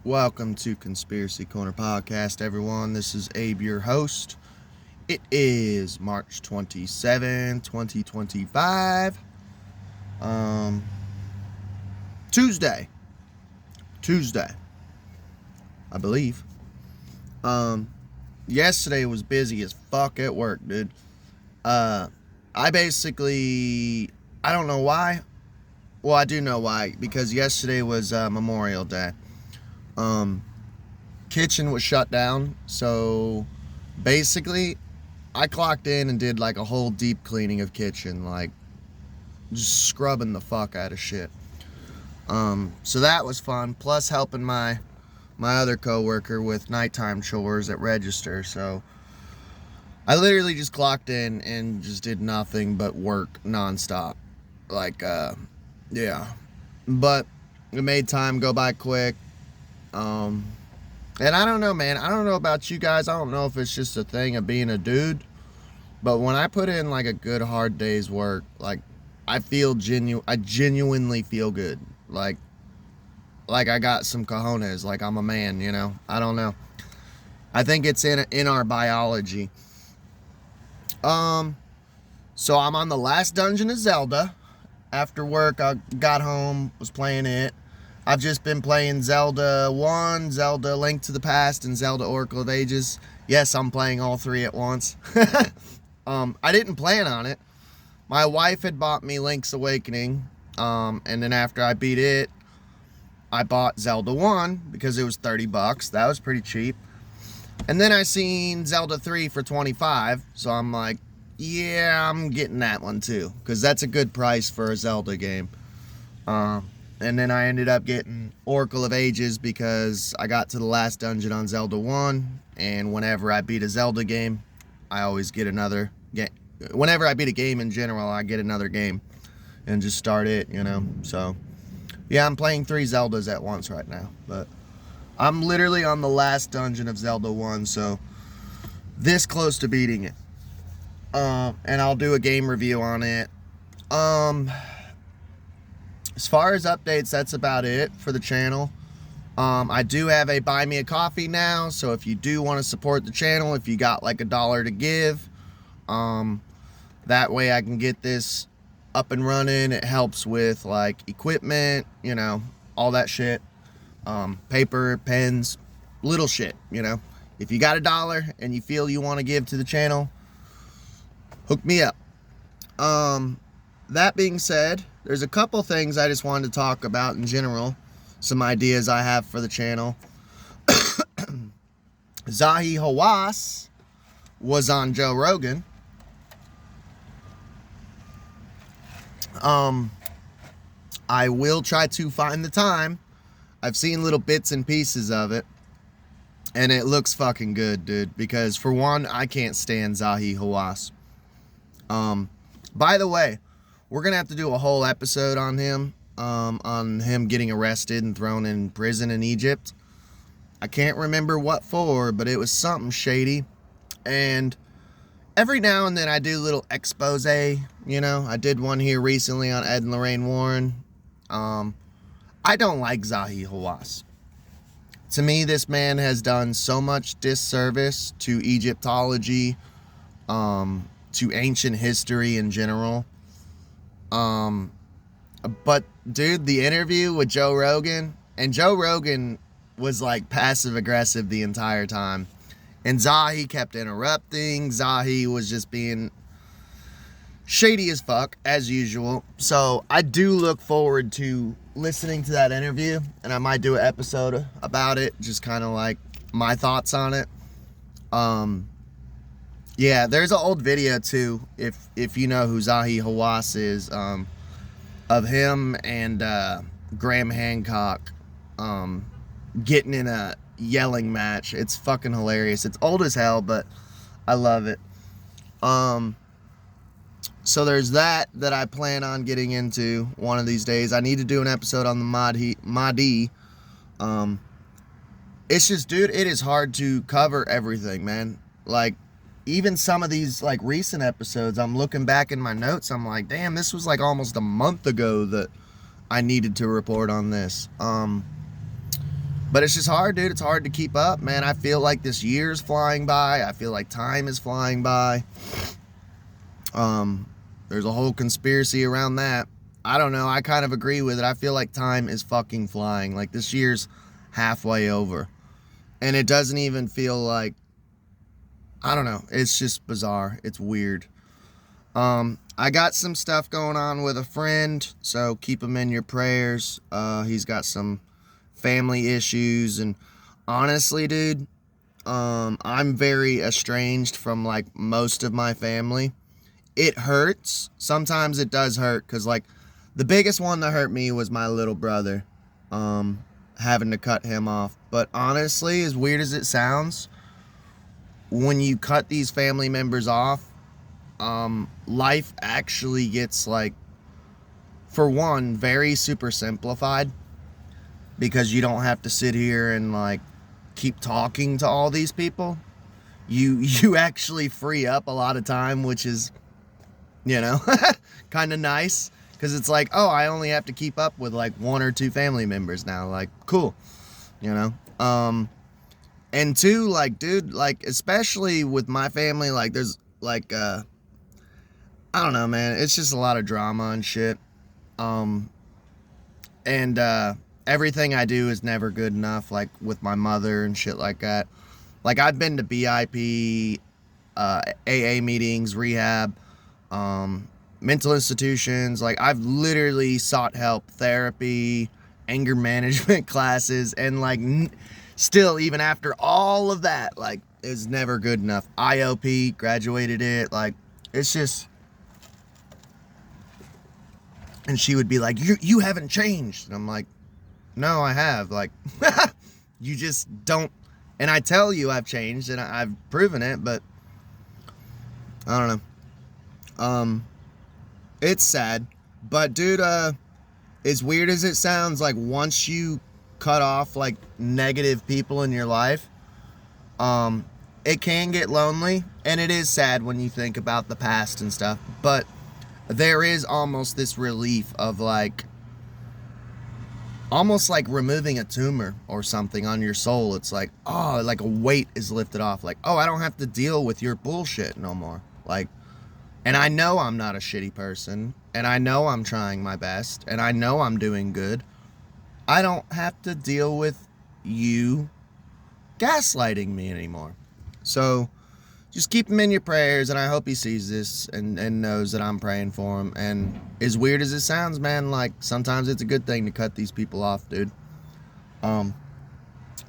Welcome to Conspiracy Corner Podcast, everyone. This is Abe, your host. It is March 27, 2025. Tuesday, I believe. Yesterday was busy as fuck at work, dude. I don't know why. Well, I do know why, because yesterday was Memorial Day. Kitchen was shut down, so basically I clocked in and did like a whole deep cleaning of kitchen, like just scrubbing the fuck out of shit. So that was fun, plus helping my other coworker with nighttime chores at register. So I literally just clocked in and just did nothing but work nonstop. Yeah. But it made time go by quick. And I don't know, man. I don't know about you guys. I don't know if it's just a thing of being a dude. But when I put in like a good hard day's work, like I genuinely feel good. Like I got some cojones, like I'm a man, you know? I don't know. I think it's in our biology. So I'm on the last dungeon of Zelda. After work, I got home, was playing it. I've just been playing Zelda 1, Zelda Link to the Past, and Zelda Oracle of Ages. Yes, I'm playing all three at once. I didn't plan on it. My wife had bought me Link's Awakening, and then after I beat it, I bought Zelda 1 because it was $30. That was pretty cheap. And then I seen Zelda 3 for $25, so I'm like, yeah, I'm getting that one too, because that's a good price for a Zelda game. And then I ended up getting Oracle of Ages because I got to the last dungeon on Zelda 1, and whenever I beat a Zelda game, I always get another game. Whenever I beat a game in general, I get another game and just start it, you know. So, yeah, I'm playing 3 Zeldas at once right now, but I'm literally on the last dungeon of Zelda 1, so this close to beating it. And I'll do a game review on it. As far as updates, that's about it for the channel. I do have a Buy Me a Coffee now, so if you do want to support the channel, if you got like $1 to give, that way I can get this up and running. It helps with like equipment, you know, all that shit. Paper, pens, little shit, you know. If you got $1 and you feel you want to give to the channel, hook me up. That being said, there's a couple things I just wanted to talk about in general. Some ideas I have for the channel. Zahi Hawass was on Joe Rogan. I will try to find the time. I've seen little bits and pieces of it, and it looks fucking good, dude. Because for one, I can't stand Zahi Hawass. By the way, we're going to have to do a whole episode on him getting arrested and thrown in prison in Egypt. I can't remember what for, but it was something shady. And every now and then I do a little expose, you know. I did one here recently on Ed and Lorraine Warren. I don't like Zahi Hawass. To me, this man has done so much disservice to Egyptology, to ancient history in general. But dude, the interview with Joe Rogan, and Joe Rogan was like passive aggressive the entire time, and Zahi kept interrupting. Zahi was just being shady as fuck as usual. So I do look forward to listening to that interview, and I might do an episode about it, just kind of like my thoughts on it. Yeah, there's an old video too, if you know who Zahi Hawass is, of him and Graham Hancock getting in a yelling match. It's fucking hilarious. It's old as hell, but I love it. So there's that I plan on getting into one of these days. I need to do an episode on the Mahdi. It's just, dude, it is hard to cover everything, man. Like, even some of these like recent episodes, I'm looking back in my notes, I'm like, damn, this was like almost a month ago that I needed to report on this. But it's just hard, dude. It's hard to keep up, man. I feel like this year's flying by. I feel like time is flying by. There's a whole conspiracy around that. I don't know. I kind of agree with it. I feel like time is fucking flying. Like, this year's halfway over. And it doesn't even feel like, I don't know. It's just bizarre. It's weird. I got some stuff going on with a friend, so keep him in your prayers. He's got some family issues, and honestly, dude, I'm very estranged from, like, most of my family. It hurts. Sometimes it does hurt, because, like, the biggest one that hurt me was my little brother, having to cut him off. But honestly, as weird as it sounds, when you cut these family members off, life actually gets, like, for one, very super simplified, because you don't have to sit here and, like, keep talking to all these people. You actually free up a lot of time, which is, you know, kind of nice, because it's like, oh, I only have to keep up with, like, 1 or 2 family members now. Like, cool, you know. And two, like, dude, like, especially with my family, like, there's, like, I don't know, man. It's just a lot of drama and shit. And everything I do is never good enough, like, with my mother and shit like that. Like, I've been to BIP, AA meetings, rehab, mental institutions. Like, I've literally sought help, therapy, anger management classes, and, like, still, even after all of that, like, it's never good enough. IOP, graduated it, like, it's just... And she would be like, you haven't changed. And I'm like, no, I have. Like, you just don't. And I tell you I've changed, and I've proven it, but I don't know. It's sad. But, dude, as weird as it sounds, like, once you cut off, like, negative people in your life, it can get lonely. And it is sad when you think about the past and stuff. But there is almost this relief of, like, almost like removing a tumor or something on your soul. It's like, oh, like a weight is lifted off. Like, oh, I don't have to deal with your bullshit no more. Like, and I know I'm not a shitty person, and I know I'm trying my best, and I know I'm doing good. I don't have to deal with you gaslighting me anymore. So just keep him in your prayers, and I hope he sees this and knows that I'm praying for him. And as weird as it sounds, man, like, sometimes it's a good thing to cut these people off, dude. But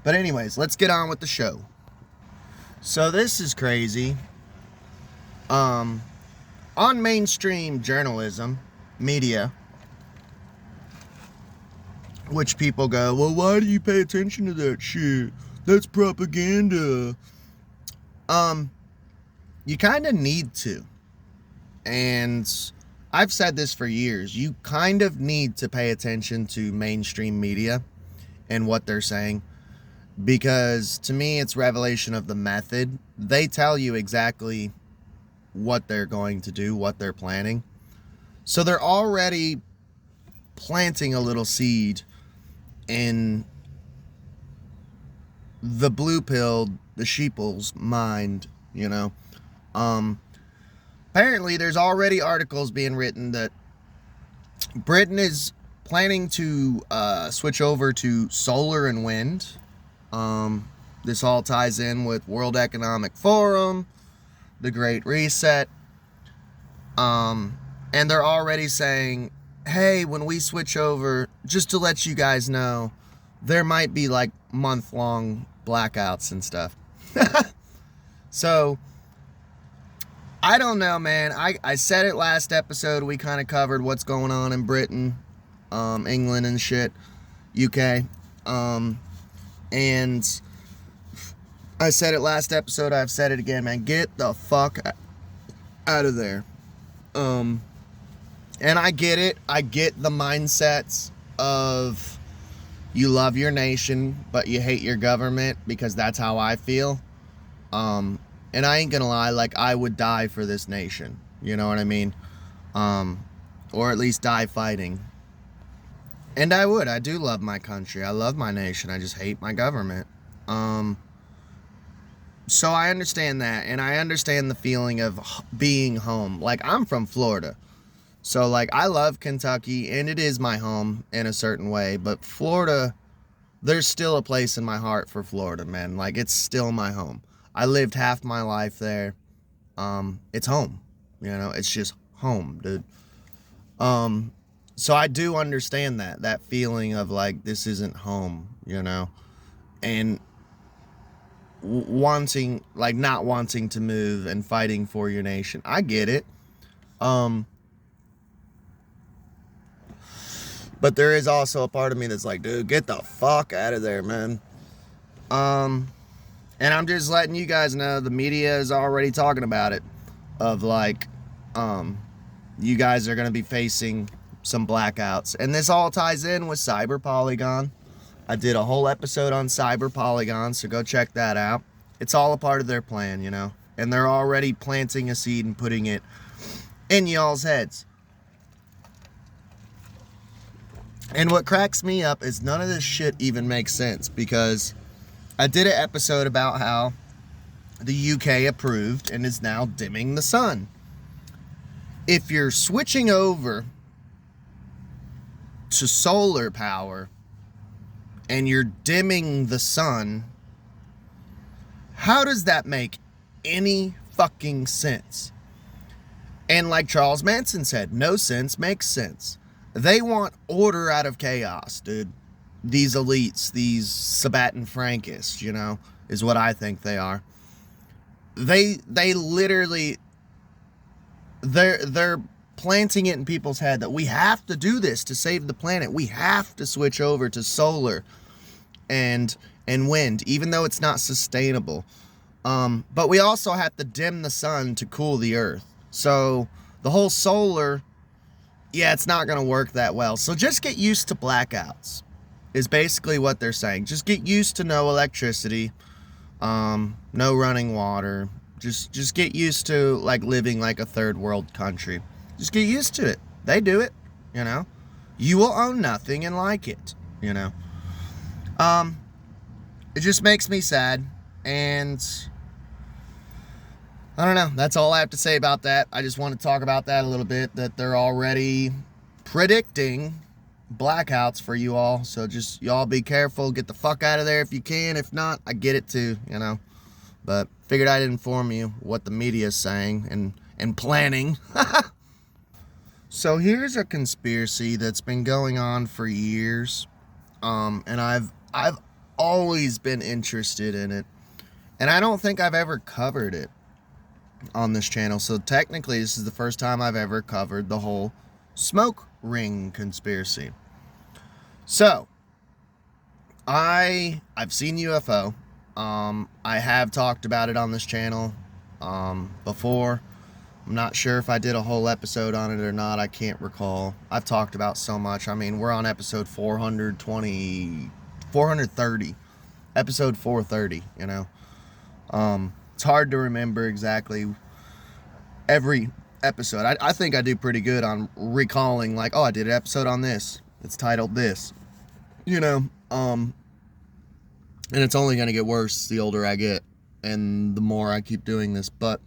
anyways, let's get on with the show. So this is crazy. On mainstream journalism, media, which people go, well, why do you pay attention to that shit? That's propaganda. You kind of need to. And I've said this for years. You kind of need to pay attention to mainstream media and what they're saying. Because to me, it's revelation of the method. They tell you exactly what they're going to do, what they're planning. So they're already planting a little seed in the blue-pilled, the sheeple's mind, you know. Apparently there's already articles being written that Britain is planning to switch over to solar and wind. This all ties in with World Economic Forum, the Great Reset. And they're already saying, hey, when we switch over, just to let you guys know, there might be, like, month-long blackouts and stuff. So I don't know, man. I said it last episode. We kind of covered what's going on in Britain, England and shit, UK. And I said it last episode. I've said it again, man. Get the fuck out of there. And I get it. I get the mindsets of you love your nation, but you hate your government, because that's how I feel. And I ain't gonna lie, like, I would die for this nation. You know what I mean? Or at least die fighting. And I would. I do love my country. I love my nation. I just hate my government. So I understand that, and I understand the feeling of being home. Like, I'm from Florida. So, like, I love Kentucky, and it is my home in a certain way. But Florida, there's still a place in my heart for Florida, man. Like, it's still my home. I lived half my life there. It's home. You know, it's just home, dude. So I do understand that feeling of, like, this isn't home, you know? And wanting, like, not wanting to move and fighting for your nation. I get it. But there is also a part of me that's like, dude, get the fuck out of there, man. And I'm just letting you guys know, the media is already talking about it, of like, you guys are going to be facing some blackouts. And this all ties in with Cyber Polygon. I did a whole episode on Cyber Polygon, so go check that out. It's all a part of their plan, you know. And they're already planting a seed and putting it in y'all's heads. And what cracks me up is none of this shit even makes sense, because I did an episode about how the UK approved and is now dimming the sun. If you're switching over to solar power and you're dimming the sun, how does that make any fucking sense? And like Charles Manson said, no sense makes sense. They want order out of chaos, dude. These elites, these Sabaton Frankists, you know, is what I think they are. They literally, they're planting it in people's head that we have to do this to save the planet. We have to switch over to solar and wind, even though it's not sustainable. But we also have to dim the sun to cool the earth. So the whole solar, yeah, it's not going to work that well. So just get used to blackouts, is basically what they're saying. Just get used to no electricity, no running water. Just get used to, like, living like a third world country. Just get used to it. They do it, you know. You will own nothing and like it, you know. It just makes me sad, and I don't know. That's all I have to say about that. I just want to talk about that a little bit, that they're already predicting blackouts for you all. So just, y'all be careful. Get the fuck out of there if you can. If not, I get it too, you know. But figured I'd inform you what the media is saying and planning. So here's a conspiracy that's been going on for years. And I've always been interested in it. And I don't think I've ever covered it on this channel. So technically this is the first time I've ever covered the whole smoke ring conspiracy. So I've seen UFO. I have talked about it on this channel before. I'm not sure if I did a whole episode on it or not. I can't recall. I've talked about so much. I mean, we're on episode 430. Episode 430, you know. It's hard to remember exactly every episode. I think I do pretty good on recalling, like, oh, I did an episode on this. It's titled this. You know, and it's only going to get worse the older I get and the more I keep doing this. But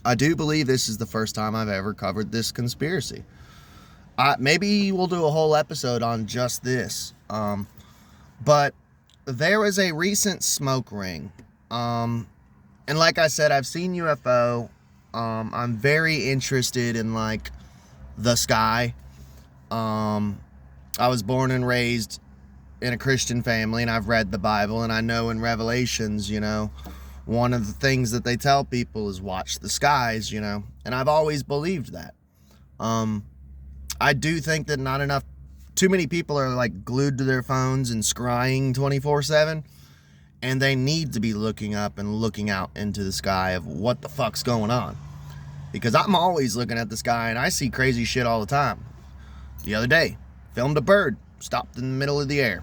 I do believe this is the first time I've ever covered this conspiracy. Maybe we'll do a whole episode on just this. But there was a recent smoke ring. And like I said, I've seen UFO. I'm very interested in, like, the sky. I was born and raised in a Christian family, and I've read the Bible, and I know in Revelations, you know, one of the things that they tell people is watch the skies, you know, and I've always believed that. I do think that too many people are, like, glued to their phones and scrying 24/7. And they need to be looking up and looking out into the sky of what the fuck's going on. Because I'm always looking at the sky and I see crazy shit all the time. The other day, filmed a bird, stopped in the middle of the air.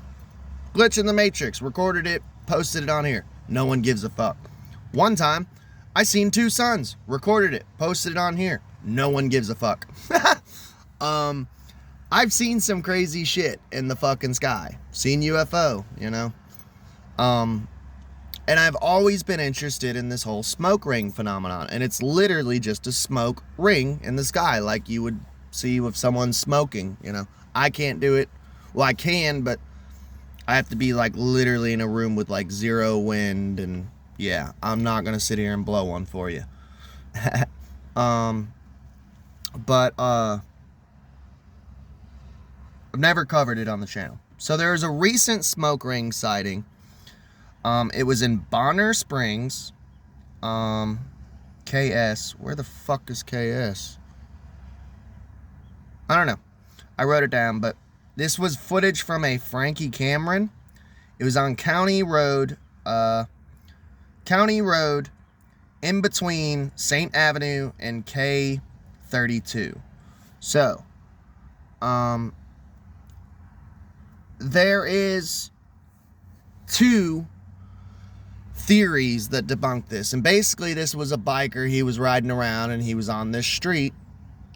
Glitch in the Matrix, recorded it, posted it on here. No one gives a fuck. One time, I seen two suns, recorded it, posted it on here. No one gives a fuck. I've seen some crazy shit in the fucking sky. Seen UFO, you know? And I've always been interested in this whole smoke ring phenomenon. And it's literally just a smoke ring in the sky, like you would see with someone smoking, you know? I can't do it. Well, I can, but I have to be like literally in a room with like zero wind, and yeah, I'm not gonna sit here and blow one for you. But I've never covered it on the channel. So there was a recent smoke ring sighting. It was in Bonner Springs. KS. Where the fuck is KS? I don't know. I wrote it down, but this was footage from a Frankie Cameron. It was on County Road in between St. Avenue and K32. So, there is two theories that debunk this. And basically this was a biker. He was riding around and he was on this street.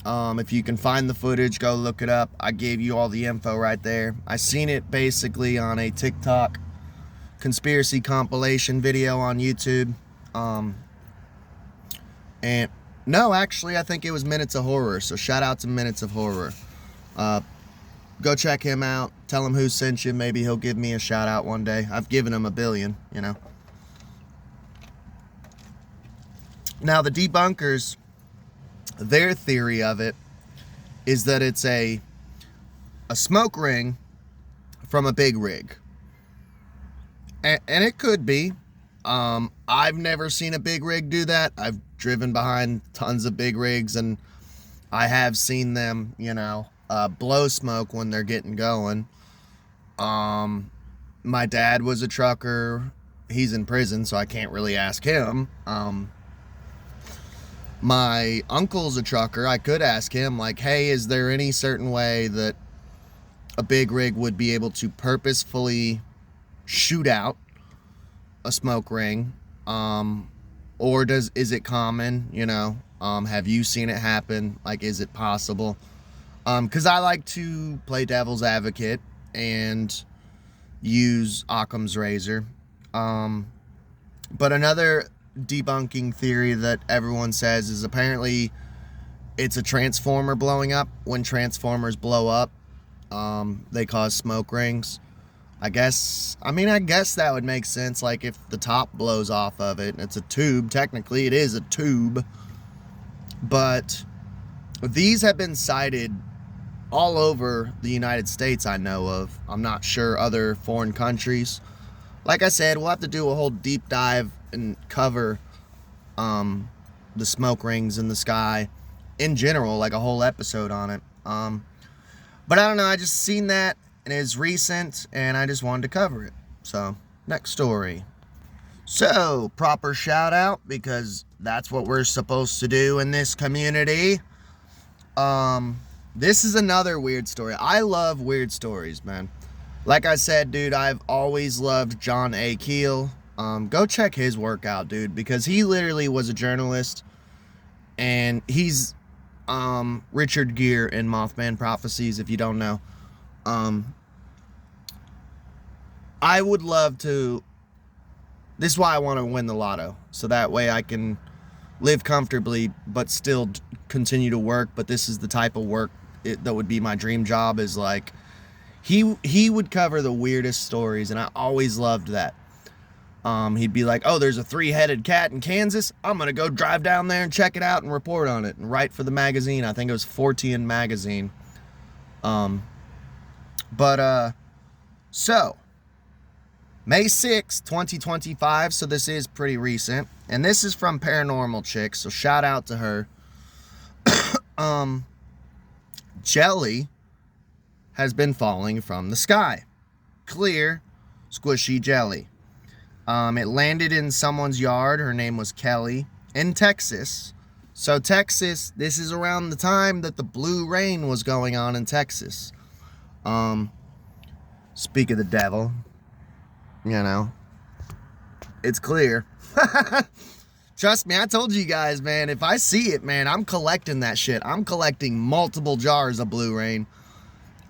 If you can find the footage, go look it up. I gave you all the info right there. I seen it basically on a TikTok conspiracy compilation video on YouTube. And no, actually, I think it was Minutes of Horror. So shout out to Minutes of Horror. Go check him out. Tell him who sent you. Maybe he'll give me a shout out one day. I've given him 1 billion, you know. Now, the debunkers, their theory of it is that it's a smoke ring from a big rig. And it could be. I've never seen a big rig do that. I've driven behind tons of big rigs, and I have seen them, you know, blow smoke when they're getting going. My dad was a trucker. He's in prison, so I can't really ask him. My uncle's a trucker. I could ask him, like, hey, is there any certain way that a big rig would be able to purposefully shoot out a smoke ring? Or is it common, you know? Have you seen it happen? Like, is it possible? Because I like to play devil's advocate and use Occam's razor. But another debunking theory that everyone says is apparently it's a transformer blowing up. When transformers blow up, they cause smoke rings. I guess that would make sense. Like if the top blows off of it and it's a tube, technically it is a tube. But these have been sighted all over the United States, I know of. I'm not sure other foreign countries. Like I said, we'll have to do a whole deep dive and cover the smoke rings in the sky in general, like a whole episode on it. But I don't know, I just seen that and it's recent and I just wanted to cover it. So, next story. So, proper shout out, because that's what we're supposed to do in this community. This is another weird story. I love weird stories, man. Like I said, dude, I've always loved John A. Keel. Go check his work out, dude, because he literally was a journalist, and he's Richard Gere in Mothman Prophecies, if you don't know. I would love to. This is why I want to win the lotto, so that way I can live comfortably but still continue to work. But this is the type of work that would be my dream job, is like he would cover the weirdest stories, and I always loved that. He'd be like, oh, there's a 3-headed cat in Kansas. I'm going to go drive down there and check it out and report on it and write for the magazine. I think it was Fortean magazine. So May 6, 2025. So this is pretty recent, and this is from Paranormal Chick. So shout out to her. Jelly has been falling from the sky. Clear, squishy jelly. It landed in someone's yard. Her name was Kelly, in Texas. So Texas, this is around the time that the blue rain was going on in Texas. Speak of the devil, you know, it's clear. Trust me, I told you guys, man, if I see it, man, I'm collecting that shit. I'm collecting multiple jars of blue rain.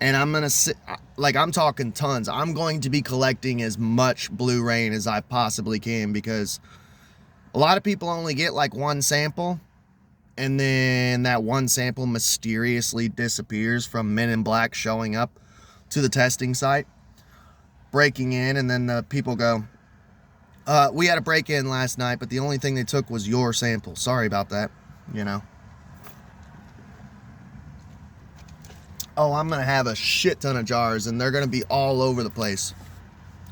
And I'm going to, like, I'm talking tons. I'm going to be collecting as much blue rain as I possibly can, because a lot of people only get like one sample, and then that one sample mysteriously disappears from Men in Black showing up to the testing site, breaking in, and then the people go, we had a break-in last night, but the only thing they took was your sample. Sorry about that, you know. Oh, I'm going to have a shit ton of jars, and they're going to be all over the place.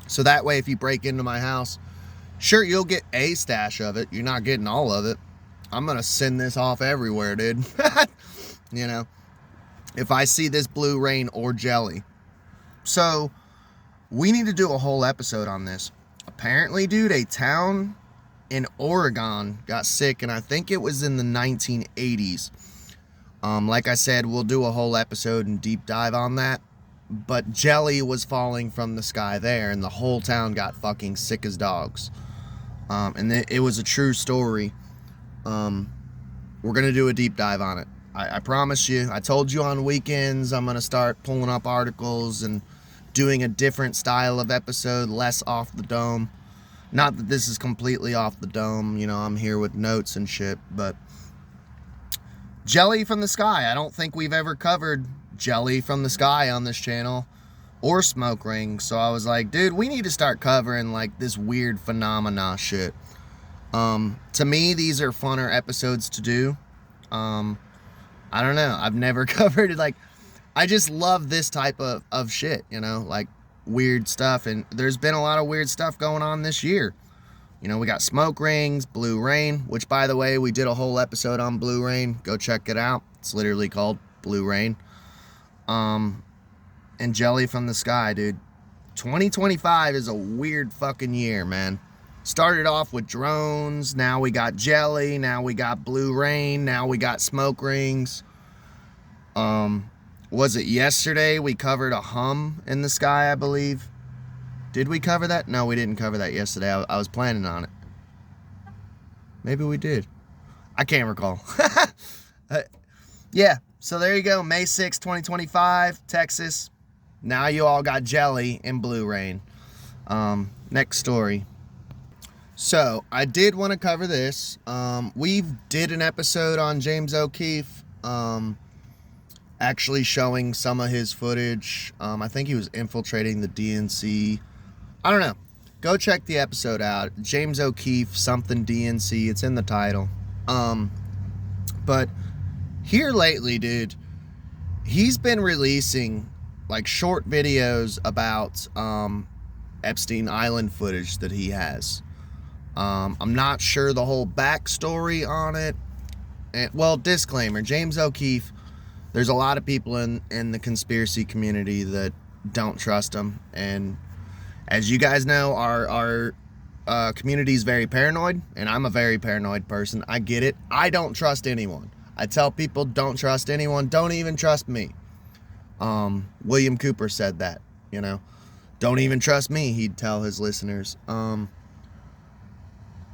So that way, if you break into my house, sure, you'll get a stash of it. You're not getting all of it. I'm going to send this off everywhere, dude. You know, if I see this blue rain or jelly. So we need to do a whole episode on this. Apparently, dude, a town in Oregon got sick, and I think it was in the 1980s. Like I said, we'll do a whole episode and deep dive on that. But jelly was falling from the sky there, and the whole town got fucking sick as dogs. And it was a true story. We're going to do a deep dive on it. I promise you. I told you on weekends I'm going to start pulling up articles and doing a different style of episode, less off the dome. Not that this is completely off the dome. You know, I'm here with notes and shit, but jelly from the sky. I don't think we've ever covered jelly from the sky on this channel, or smoke rings. So I was like, dude, we need to start covering like this weird phenomena shit. To me, these are funner episodes to do. I don't know. I've never covered it. Like, I just love this type of shit, you know, like weird stuff. And there's been a lot of weird stuff going on this year. You know, we got smoke rings, blue rain, which, by the way, we did a whole episode on blue rain. Go check it out. It's literally called Blue Rain. And jelly from the sky, dude. 2025 is a weird fucking year, man. Started off with drones. Now we got jelly. Now we got blue rain. Now we got smoke rings. Was it yesterday we covered a hum in the sky, I believe? Did we cover that? No, we didn't cover that yesterday. I was planning on it. Maybe we did. I can't recall. Yeah, so there you go. May 6, 2025, Texas. Now you all got jelly and blue rain. Next story. So, I did want to cover this. We did an episode on James O'Keefe, actually showing some of his footage. I think he was infiltrating the DNC. I don't know. Go check the episode out. James O'Keefe, something DNC. It's in the title. But here lately, dude, he's been releasing like short videos about Epstein Island footage that he has. I'm not sure the whole backstory on it. And, well, disclaimer, James O'Keefe, there's a lot of people in the conspiracy community that don't trust him. And as you guys know, our community is very paranoid, and I'm a very paranoid person. I get it. I don't trust anyone. I tell people, don't trust anyone. Don't even trust me. William Cooper said that, you know. Don't even trust me, he'd tell his listeners.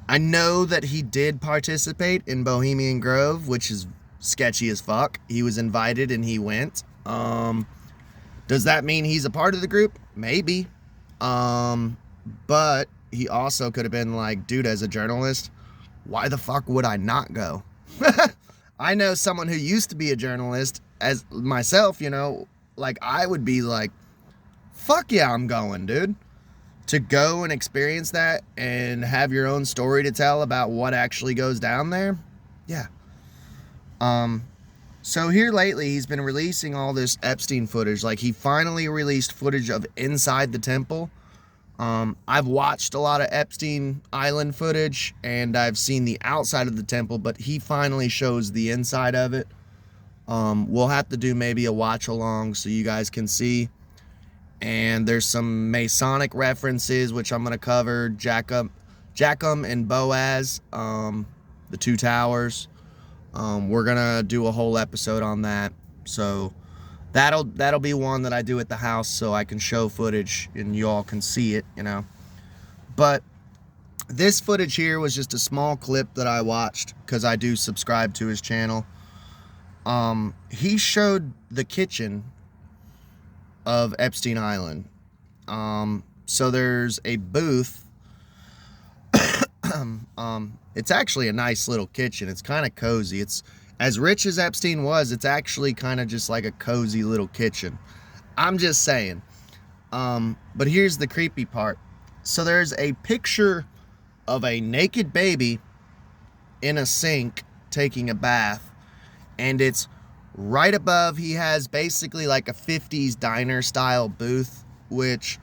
I know that he did participate in Bohemian Grove, which is sketchy as fuck. He was invited and he went. Does that mean he's a part of the group? Maybe. But he also could have been like, dude, as a journalist, why the fuck would I not go? I know someone who used to be a journalist, as myself, you know, like I would be like, fuck yeah, I'm going, dude. To go and experience that and have your own story to tell about what actually goes down there. Yeah. So here lately, he's been releasing all this Epstein footage. Like, he finally released footage of inside the temple. I've watched a lot of Epstein Island footage, and I've seen the outside of the temple, but he finally shows the inside of it. We'll have to do maybe a watch along so you guys can see. And there's some Masonic references, which I'm going to cover. Jackum and Boaz, the two towers. We're going to do a whole episode on that. So that'll be one that I do at the house so I can show footage and you all can see it, you know. But this footage here was just a small clip that I watched because I do subscribe to his channel. He showed the kitchen of Epstein Island. So there's a booth. It's actually a nice little kitchen. It's kind of cozy. It's as rich as Epstein was. It's actually kind of just like a cozy little kitchen. I'm just saying. But here's the creepy part. So there's a picture of a naked baby in a sink taking a bath, and it's right above. He has basically like a 50s diner style booth, which,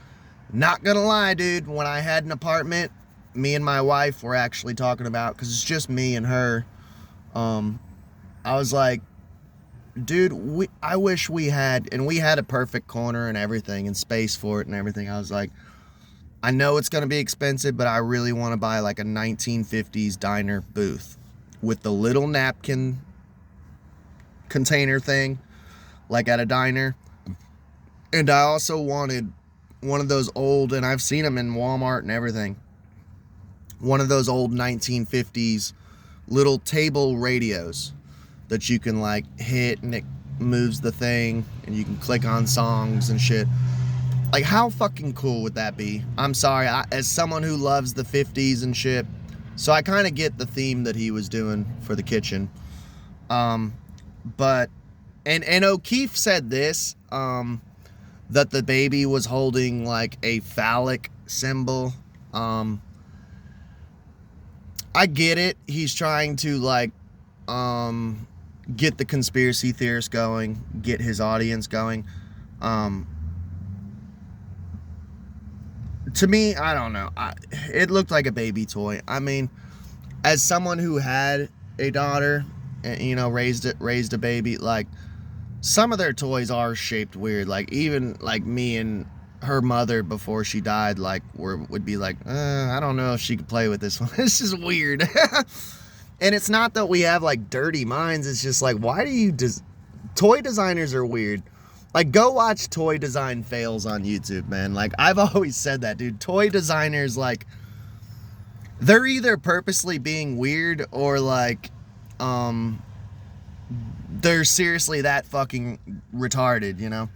not gonna lie, dude, when I had an apartment, me and my wife were actually talking about, because it's just me and her, I was like, dude, I wish we had, and we had a perfect corner and everything and space for it and everything. I was like, I know it's going to be expensive, but I really want to buy like a 1950s diner booth with the little napkin container thing, like at a diner. And I also wanted one of those old, and I've seen them in Walmart and everything, one of those old 1950s little table radios that you can like hit and it moves the thing and you can click on songs and shit. Like, how fucking cool would that be? I'm sorry, as someone who loves the 50s and shit, so I kind of get the theme that he was doing for the kitchen. But, and O'Keefe said this, that the baby was holding like a phallic symbol. I get it. He's trying to like, get the conspiracy theorists going, get his audience going. To me, I don't know. It looked like a baby toy. I mean, as someone who had a daughter, and, you know, raised a baby, like, some of their toys are shaped weird. Like, even like me and her mother before she died, like, would be like, I don't know if she could play with this one. This is weird. And it's not that we have like dirty minds. It's just like, why do you toy designers are weird. Like, go watch toy design fails on YouTube, man. Like, I've always said that, dude. Toy designers, like, they're either purposely being weird or, like, they're seriously that fucking retarded, you know?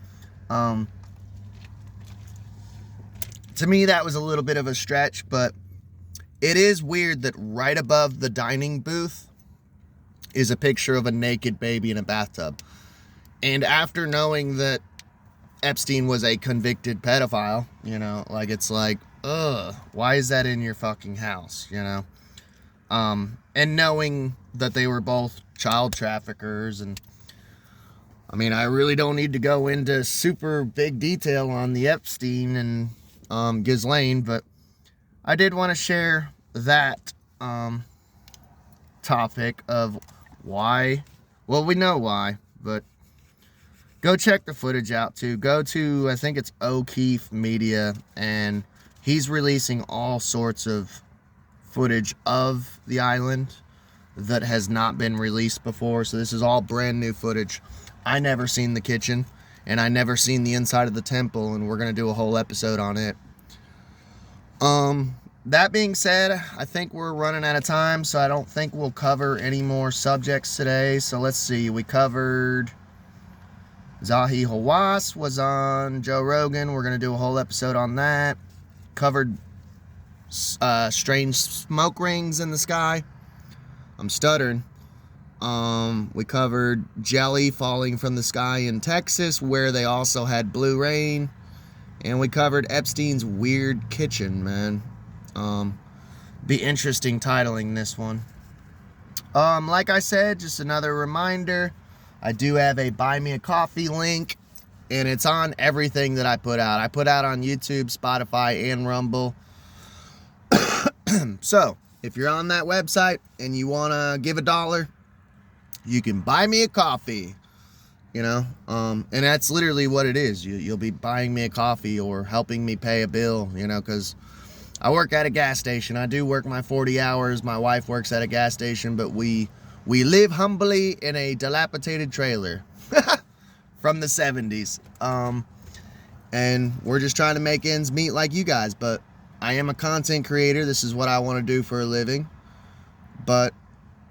To me, that was a little bit of a stretch, but it is weird that right above the dining booth is a picture of a naked baby in a bathtub. And after knowing that Epstein was a convicted pedophile, you know, like, it's like, why is that in your fucking house, you know? And knowing that they were both child traffickers, and I mean, I really don't need to go into super big detail on the Epstein and Ghislaine, but I did want to share that topic of why. Well, we know why, but go check the footage out too. Go to, I think it's O'Keefe Media, and he's releasing all sorts of footage of the island that has not been released before. So this is all brand new footage. I never seen the kitchen, and I never seen the inside of the temple, and we're gonna do a whole episode on it. That being said, I think we're running out of time, so I don't think we'll cover any more subjects today. So let's see, we covered Zahi Hawass was on Joe Rogan. We're going to do a whole episode on that. Covered strange smoke rings in the sky. I'm stuttering. We covered jelly falling from the sky in Texas, where they also had blue rain. And we covered Epstein's weird kitchen, man. Be interesting titling this one. Like I said, just another reminder, I do have a Buy Me a Coffee link, and it's on everything that I put out. I put out on YouTube, Spotify, and Rumble. So, if you're on that website and you want to give $1, you can buy me a coffee, you know? And that's literally what it is. You'll be buying me a coffee or helping me pay a bill, you know, because I work at a gas station. I do work my 40 hours. My wife works at a gas station, but we live humbly in a dilapidated trailer from the 70s. And we're just trying to make ends meet like you guys. But I am a content creator. This is what I want to do for a living. But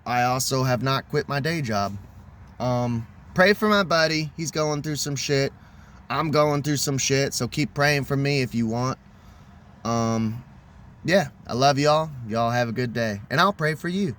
I also have not quit my day job. Pray for my buddy. He's going through some shit. I'm going through some shit, so keep praying for me if you want. Yeah, I love y'all. Y'all have a good day. And I'll pray for you.